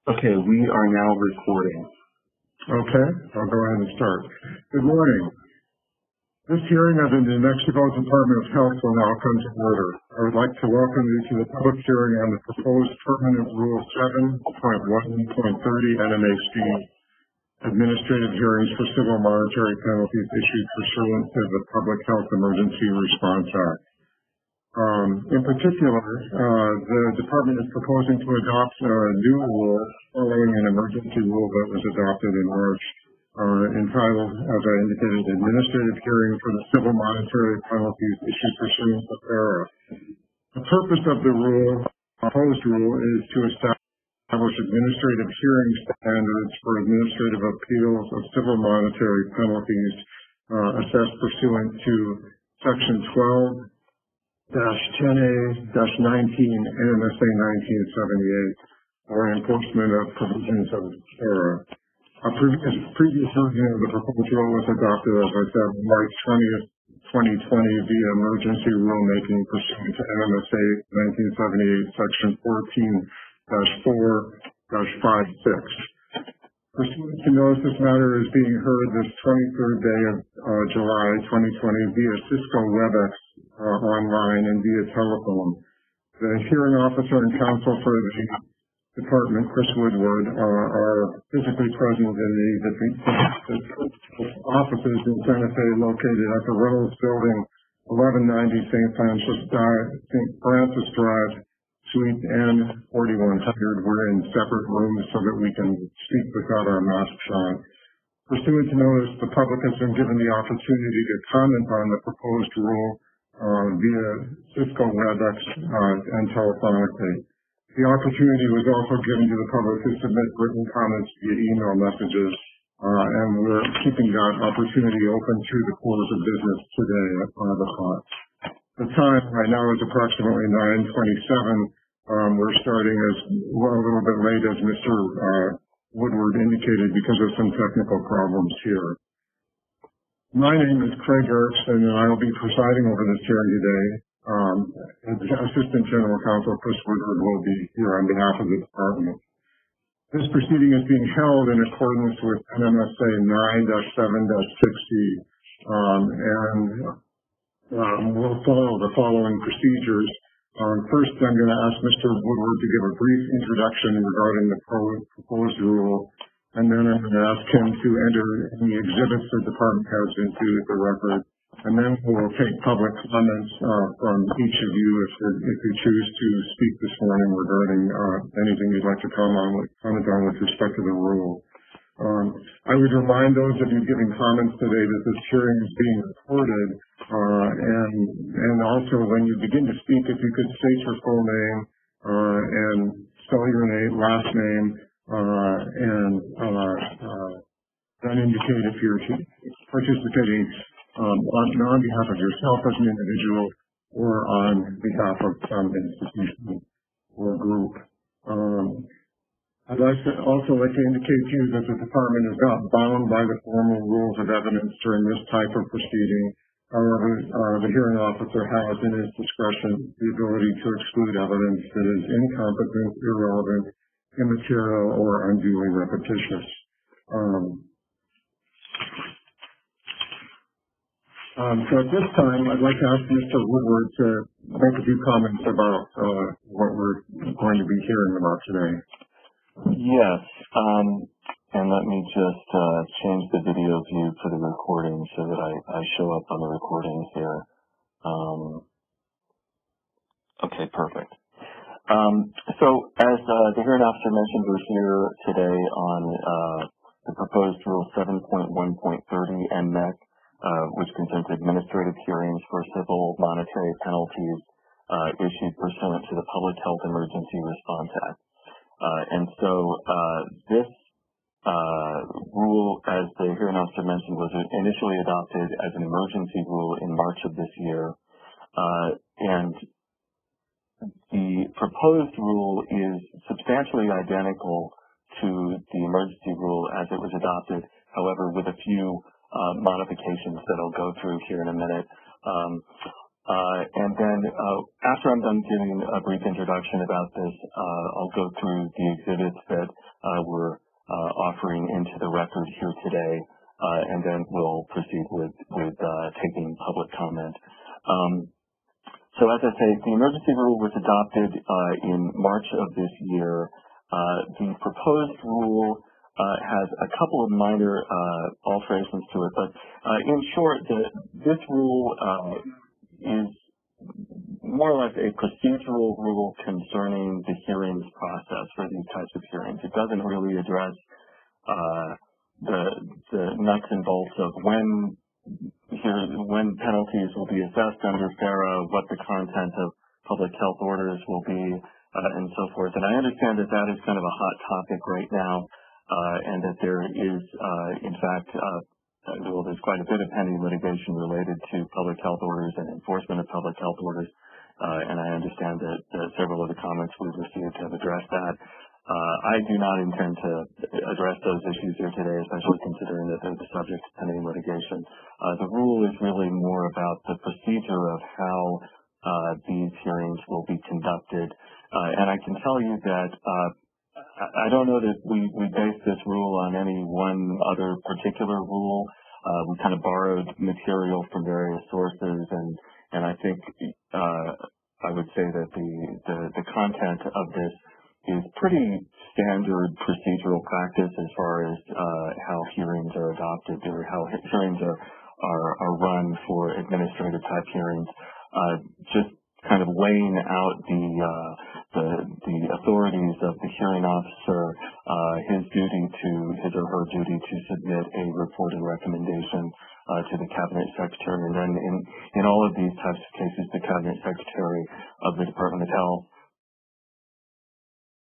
Okay, we are now recording. Okay, I'll go ahead and start. Good morning. This hearing of the New Mexico Department of Health will now come to order. I would like to welcome you to the public hearing on the proposed permanent Rule 7.1.30 NMAC, administrative hearings for civil monetary penalties issued pursuant to the Public Health Emergency Response Act. In particular, the department is proposing to adopt a new rule following an emergency rule that was adopted in March, entitled, as I indicated, Administrative Hearing for the Civil Monetary Penalties Issued Pursuant to FARA. The purpose of the proposed rule, is to establish administrative hearing standards for administrative appeals of civil monetary penalties assessed pursuant to Section 12-10A-19 NMSA 1978, or enforcement of provisions of FARA. A previous version of the proposed rule was adopted, as I said, March 20th, 2020 via emergency rulemaking pursuant to NMSA 1978, Section 14-4-56. Pursuant to notice, this matter is being heard this 23rd day of July 2020 via Cisco WebEx online and via telephone. The hearing officer and counsel for the department, Chris Woodward, are physically present in the offices in Santa Fe located at the Reynolds Building, 1190 St. Francis Drive, Suite N 4100. We're in separate rooms so that we can speak without our masks on. Pursuant to notice, the public has been given the opportunity to comment on the proposed rule via Cisco WebEx and telephonically. The opportunity was also given to the public to submit written comments via email messages, and we're keeping that opportunity open through the close of business today at 5 o'clock. The time right now is approximately 9:27. We're starting a little bit late, as Mr. Woodward indicated, because of some technical problems here. My name is Craig Erickson, and I will be presiding over this hearing today. Assistant General Counsel Chris Woodward will be here on behalf of the department. This proceeding is being held in accordance with NMSA 9-7-60, and we'll follow the following procedures. First, I'm going to ask Mr. Woodward to give a brief introduction regarding the proposed rule, and then I'm going to ask him to enter any exhibits the department has into the record, and then we'll take public comments from each of you if you choose to speak this morning regarding anything you'd like to comment on with respect to the rule. I would remind those of you giving comments today that this hearing is being recorded, and also when you begin to speak, if you could state your full name and spell your last name, and then indicate if you're participating on behalf of yourself as an individual or on behalf of some institution or group. I'd also like to indicate to you that the department is not bound by the formal rules of evidence during this type of proceeding. However, the hearing officer has in his discretion the ability to exclude evidence that is incompetent, irrelevant, immaterial, or unduly repetitious. So at this time, I'd like to ask Mr. Woodward to make a few comments about what we're going to be hearing about today. Yes, and let me just change the video view for the recording so that I show up on the recording here. Okay, perfect. So as the hearing officer mentioned, we're here today on the proposed Rule 7.1.30 NMAC, which concerns administrative hearings for civil monetary penalties issued pursuant to the Public Health Emergency Response Act. And so this rule, as the hearing officer mentioned, was initially adopted as an emergency rule in March of this year. And the proposed rule is substantially identical to the emergency rule as it was adopted, however, with a few modifications that I'll go through here in a minute. And then after I'm done giving a brief introduction about this, I'll go through the exhibits that we're offering into the record here today, and then we'll proceed with taking public comment. So as I say, the emergency rule was adopted in March of this year. The proposed rule has a couple of minor alterations to it, but in short, this rule is more or less a procedural rule concerning the hearings process for these types of hearings. It doesn't really address the nuts and bolts of when penalties will be assessed under FARA, what the content of public health orders will be, and so forth. And I understand that that is kind of a hot topic right now, and that there is, in fact, there's quite a bit of pending litigation related to public health orders and enforcement of public health orders, and I understand that several of the comments we've received have addressed that. I do not intend to address those issues here today, especially considering that they're the subject of pending litigation. The rule is really more about the procedure of how these hearings will be conducted. And I can tell you that I don't know that we base this rule on any one other particular rule. We kind of borrowed material from various sources, and I think I would say that the content of this is pretty standard procedural practice as far as how hearings are adopted or how hearings are run for administrative type hearings. Just kind of laying out the authorities of the hearing officer, his or her duty to submit a report and recommendation to the Cabinet Secretary, and then in all of these types of cases, the Cabinet Secretary of the Department of Health